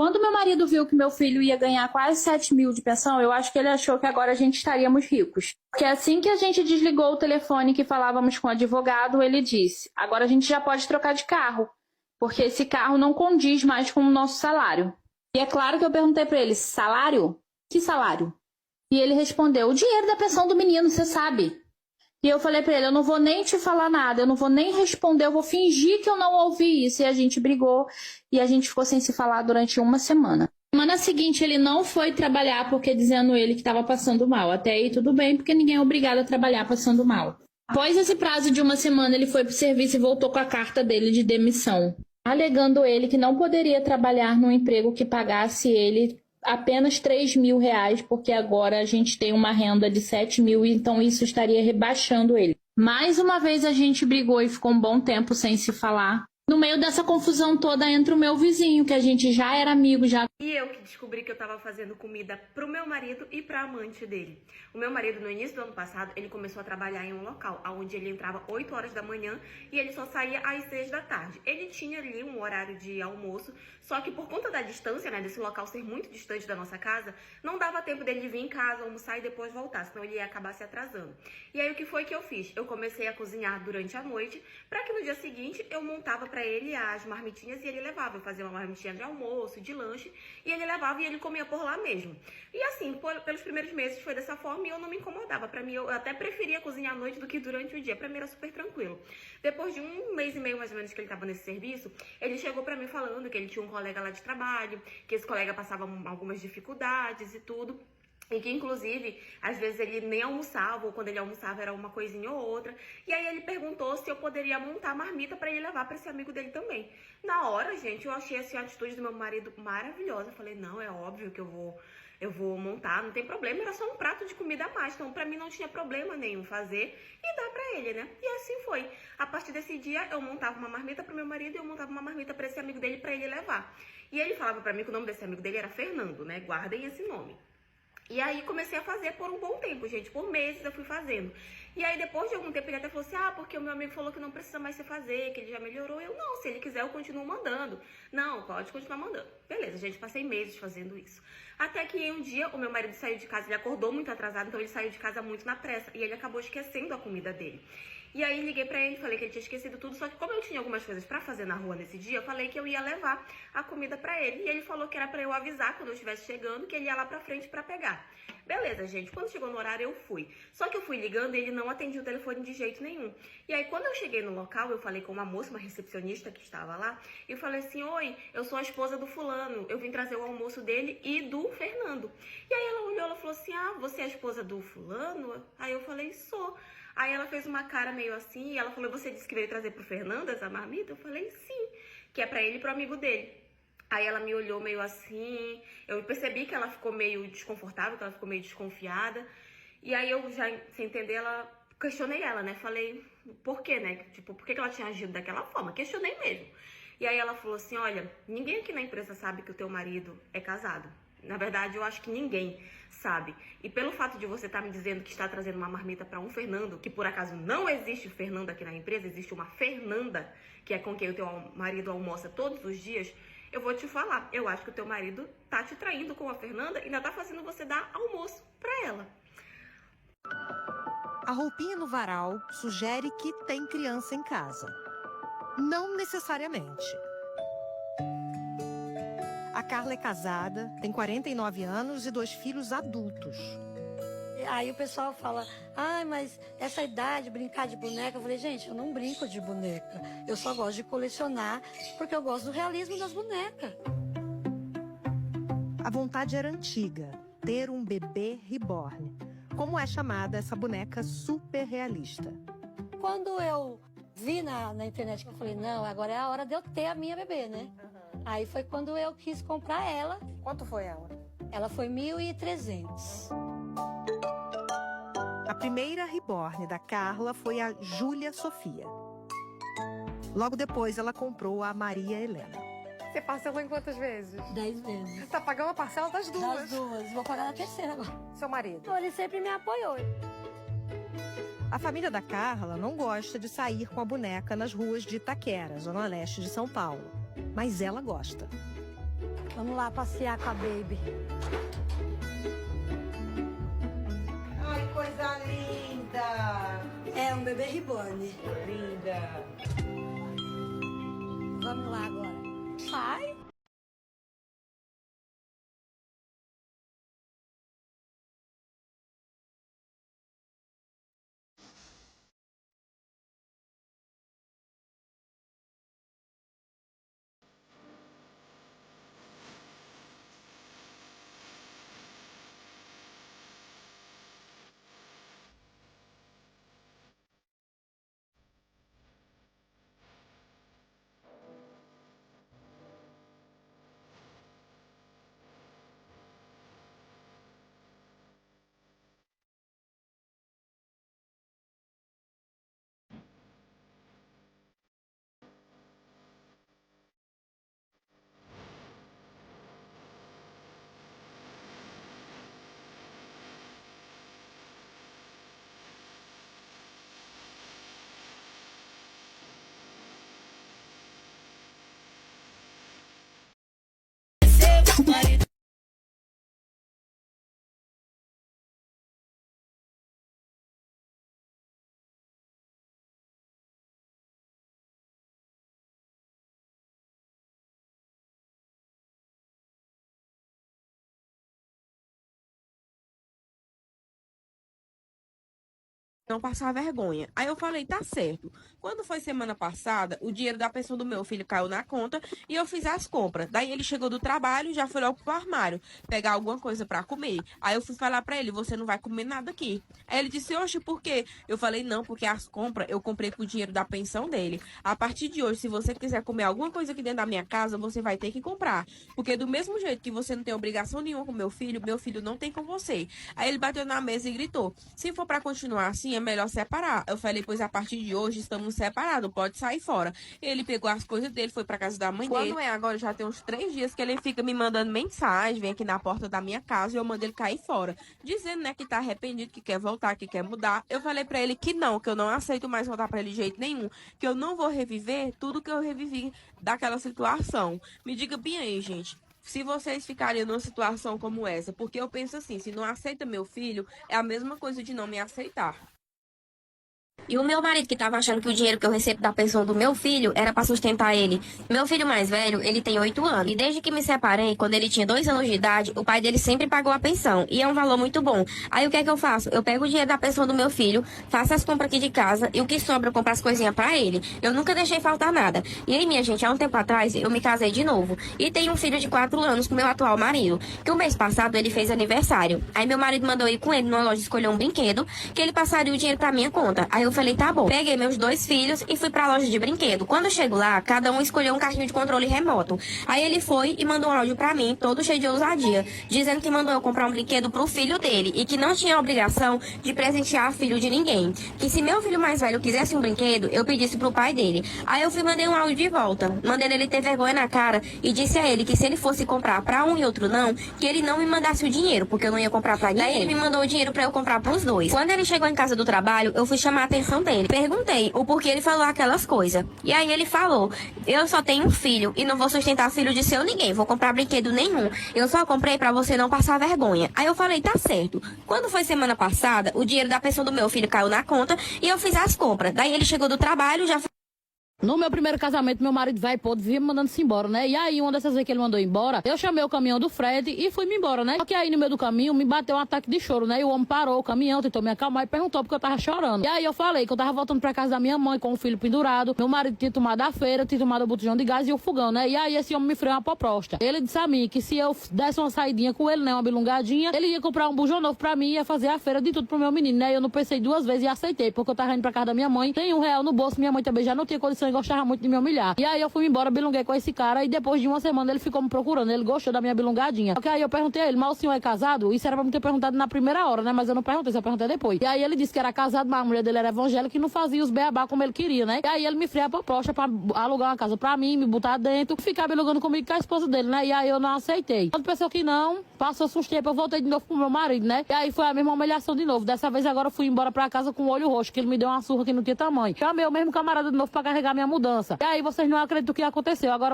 Quando meu marido viu que meu filho ia ganhar quase 7 mil de pensão, eu acho que ele achou que agora a gente estaríamos ricos. Porque assim que a gente desligou o telefone que falávamos com o advogado, ele disse: agora a gente já pode trocar de carro, porque esse carro não condiz mais com o nosso salário. E é claro que eu perguntei para ele: salário? Que salário? E ele respondeu: o dinheiro da pensão do menino, você sabe. E eu falei pra ele: eu não vou nem te falar nada, eu não vou nem responder, eu vou fingir que eu não ouvi isso. E a gente brigou e a gente ficou sem se falar durante uma semana. Semana seguinte ele não foi trabalhar porque dizendo ele que estava passando mal. Até aí tudo bem, porque ninguém é obrigado a trabalhar passando mal. Após esse prazo de uma semana ele foi pro serviço e voltou com a carta dele de demissão, alegando ele que não poderia trabalhar num emprego que pagasse ele apenas 3 mil reais, porque agora a gente tem uma renda de 7 mil, então isso estaria rebaixando ele. Mais uma vez a gente brigou e ficou um bom tempo sem se falar. No meio dessa confusão toda entra o meu vizinho, que a gente já era amigo, já... E eu que descobri que eu tava fazendo comida pro meu marido e pra amante dele. O meu marido, no início do ano passado, ele começou a trabalhar em um local, onde ele entrava 8 horas da manhã e ele só saía às 6 da tarde. Ele tinha ali um horário de almoço, só que por conta da distância, né, desse local ser muito distante da nossa casa, não dava tempo dele vir em casa, almoçar e depois voltar, senão ele ia acabar se atrasando. E aí o que foi que eu fiz? Eu comecei a cozinhar durante a noite, pra que no dia seguinte eu montava pra ele as marmitinhas e ele levava. Eu fazia uma marmitinha de almoço, de lanche, e ele levava e ele comia por lá mesmo. E assim, pelos primeiros meses foi dessa forma e eu não me incomodava. Pra mim, eu até preferia cozinhar à noite do que durante o dia. Pra mim era super tranquilo. Depois de um mês e meio, mais ou menos, que ele tava nesse serviço, ele chegou pra mim falando que ele tinha um colega lá de trabalho, que esse colega passava algumas dificuldades e tudo. E que, inclusive, às vezes ele nem almoçava, ou quando ele almoçava era uma coisinha ou outra. E aí ele perguntou se eu poderia montar marmita para ele levar para esse amigo dele também. Na hora, gente, eu achei assim, a atitude do meu marido maravilhosa. Eu falei: não, é óbvio que eu vou montar, não tem problema, era só um prato de comida a mais. Então, pra mim, não tinha problema nenhum fazer e dar pra ele, né? E assim foi. A partir desse dia, eu montava uma marmita pro meu marido e eu montava uma marmita pra esse amigo dele, pra ele levar. E ele falava pra mim que o nome desse amigo dele era Fernando, né? Guardem esse nome. E aí comecei a fazer por um bom tempo, gente. Por meses eu fui fazendo. E aí depois de algum tempo ele até falou assim: ah, porque o meu amigo falou que não precisa mais você fazer, que ele já melhorou. Eu: não, se ele quiser eu continuo mandando. Não, pode continuar mandando. Beleza, gente, passei meses fazendo isso. Até que um dia o meu marido saiu de casa, ele acordou muito atrasado, então ele saiu de casa muito na pressa. E ele acabou esquecendo a comida dele. E aí liguei pra ele, falei que ele tinha esquecido tudo, só que como eu tinha algumas coisas pra fazer na rua nesse dia, eu falei que eu ia levar a comida pra ele. E ele falou que era pra eu avisar quando eu estivesse chegando, que ele ia lá pra frente pra pegar. Beleza, gente, quando chegou no horário eu fui. Só que eu fui ligando e ele não atendia o telefone de jeito nenhum. E aí quando eu cheguei no local, eu falei com uma moça, uma recepcionista que estava lá, e eu falei assim: oi, eu sou a esposa do fulano, eu vim trazer o almoço dele e do Fernando. E aí ela olhou, ela falou assim: ah, você é a esposa do fulano? Aí eu falei: sou. Aí ela fez uma cara meio assim, e ela falou: você disse que veio trazer pro Fernando essa marmita? Eu falei: sim, que é pra ele e pro amigo dele. Aí ela me olhou meio assim, eu percebi que ela ficou meio desconfortável, que ela ficou meio desconfiada. E aí eu já, sem entender, questionei ela, né? Falei: por quê, né? Tipo, por que ela tinha agido daquela forma? Questionei mesmo. E aí ela falou assim: olha, ninguém aqui na empresa sabe que o teu marido é casado. Na verdade, eu acho que ninguém sabe. E pelo fato de você estar me dizendo que está trazendo uma marmita para um Fernando, que por acaso não existe Fernando aqui na empresa, existe uma Fernanda, que é com quem o teu marido almoça todos os dias, eu vou te falar, eu acho que o teu marido tá te traindo com a Fernanda e ainda tá fazendo você dar almoço para ela. A roupinha no varal sugere que tem criança em casa. Não necessariamente. A Carla é casada, tem 49 anos e 2 filhos adultos. Aí o pessoal fala: ai, mas essa idade, brincar de boneca. Eu falei: gente, eu não brinco de boneca. Eu só gosto de colecionar porque eu gosto do realismo das bonecas. A vontade era antiga, ter um bebê reborn. Como é chamada essa boneca super realista. Quando eu vi na internet, eu falei: não, agora é a hora de eu ter a minha bebê, né? Aí foi quando eu quis comprar ela. Quanto foi ela? Ela foi 1.300. A primeira reborn da Carla foi a Júlia Sofia. Logo depois, ela comprou a Maria Helena. Você parcelou em quantas vezes? 10 vezes. Tá pagando a parcela das duas. Das duas. Vou pagar na terceira agora. Seu marido? Então, ele sempre me apoiou. A família da Carla não gosta de sair com a boneca nas ruas de Itaquera, zona leste de São Paulo. Mas ela gosta. Vamos lá passear com a Baby. Ai, coisa linda! É um bebê reborn. Linda! Vamos lá agora. Ai. Não passar vergonha. Aí eu falei, tá certo. Quando foi semana passada, o dinheiro da pensão do meu filho caiu na conta e eu fiz as compras. Daí ele chegou do trabalho, já foi logo pro armário pegar alguma coisa pra comer. Aí eu fui falar pra ele, você não vai comer nada aqui. Aí ele disse, oxe, por quê? Eu falei, não, porque as compras eu comprei com o dinheiro da pensão dele. A partir de hoje, se você quiser comer alguma coisa aqui dentro da minha casa, você vai ter que comprar. Porque do mesmo jeito que você não tem obrigação nenhuma com meu filho não tem com você. Aí ele bateu na mesa e gritou, se for pra continuar assim, é melhor separar. Eu falei, pois a partir de hoje estamos separados, pode sair fora. Ele pegou as coisas dele, foi pra casa da mãe dele. Quando é agora, já tem uns 3 dias que ele fica me mandando mensagem, vem aqui na porta da minha casa e eu mando ele cair fora. Dizendo, né, que tá arrependido, que quer voltar, que quer mudar. Eu falei pra ele que eu não aceito mais voltar pra ele de jeito nenhum, que eu não vou reviver tudo que eu revivi daquela situação. Me diga bem aí, gente. Se vocês ficariam numa situação como essa, porque eu penso assim, se não aceita meu filho, é a mesma coisa de não me aceitar. E o meu marido que tava achando que o dinheiro que eu recebo da pensão do meu filho era pra sustentar ele. Meu filho mais velho, ele tem 8 anos. E desde que me separei, quando ele tinha 2 anos de idade, o pai dele sempre pagou a pensão. E é um valor muito bom. Aí o que é que eu faço? Eu pego o dinheiro da pensão do meu filho, faço as compras aqui de casa e o que sobra eu compro as coisinhas pra ele. Eu nunca deixei faltar nada. E aí, minha gente, há um tempo atrás, eu me casei de novo. E tenho um filho de 4 anos com meu atual marido. Que o mês passado ele fez aniversário. Aí meu marido mandou ir com ele numa loja escolher um brinquedo, que ele passaria o dinheiro pra minha conta. Aí eu falei, tá bom. Peguei meus 2 filhos e fui pra loja de brinquedo. Quando eu chego lá, cada um escolheu um carrinho de controle remoto. Aí ele foi e mandou um áudio pra mim, todo cheio de ousadia, dizendo que mandou eu comprar um brinquedo pro filho dele e que não tinha obrigação de presentear filho de ninguém. Que se meu filho mais velho quisesse um brinquedo, eu pedisse pro pai dele. Aí eu fui e mandei um áudio de volta. Mandei ele ter vergonha na cara e disse a ele que se ele fosse comprar pra um e outro não, que ele não me mandasse o dinheiro, porque eu não ia comprar pra ninguém. Daí ele me mandou o dinheiro pra eu comprar pros 2. Quando ele chegou em casa do trabalho, eu fui chamar a atenção dele. Perguntei o porquê ele falou aquelas coisas. E aí ele falou, eu só tenho um filho e não vou sustentar filho de seu ninguém, vou comprar brinquedo nenhum. Eu só comprei pra você não passar vergonha. Aí eu falei, tá certo. Quando foi semana passada, o dinheiro da pensão do meu filho caiu na conta e eu fiz as compras. Daí ele chegou do trabalho, já... No meu primeiro casamento, meu marido velho podre vivia me mandando-se embora, né? E aí, uma dessas vezes que ele mandou embora, eu chamei o caminhão do frete e fui-me embora, né? Só que aí, no meio do caminho, me bateu um ataque de choro, né? E o homem parou o caminhão, tentou me acalmar e perguntou porque eu tava chorando. E aí, eu falei que eu tava voltando pra casa da minha mãe com o filho pendurado. Meu marido tinha tomado a feira, tinha tomado o botijão de gás e o fogão, né? E aí, esse homem me freou uma proposta. Ele disse a mim que se eu desse uma saidinha com ele, né? Uma bilungadinha, ele ia comprar um bujão novo pra mim e ia fazer a feira de tudo pro meu menino, né? Eu não pensei 2 vezes e aceitei, porque eu tava indo pra casa da minha mãe. Tem R$1 no bolso, minha mãe também já não tinha condição e gostava muito de me humilhar. E aí eu fui embora, bilunguei com esse cara e depois de uma semana ele ficou me procurando, ele gostou da minha bilungadinha. Só que aí eu perguntei a ele, mas o senhor é casado? Isso era pra me ter perguntado na primeira hora, né? Mas eu não perguntei, só perguntei depois. E aí ele disse que era casado, mas a mulher dele era evangélica e não fazia os beabá como ele queria, né? E aí ele me fria a proposta pra alugar uma casa pra mim, me botar dentro, ficar bilungando comigo com a esposa dele, né? E aí eu não aceitei. Quando pensou que não, passou uns tempos, eu voltei de novo pro meu marido, né? E aí foi a mesma humilhação de novo. Dessa vez agora eu fui embora pra casa com o olho roxo, que ele me deu uma surra que não tinha tamanho. Chamei o mesmo camarada de novo pra carregar minha mudança. E aí vocês não acreditam o que aconteceu. Agora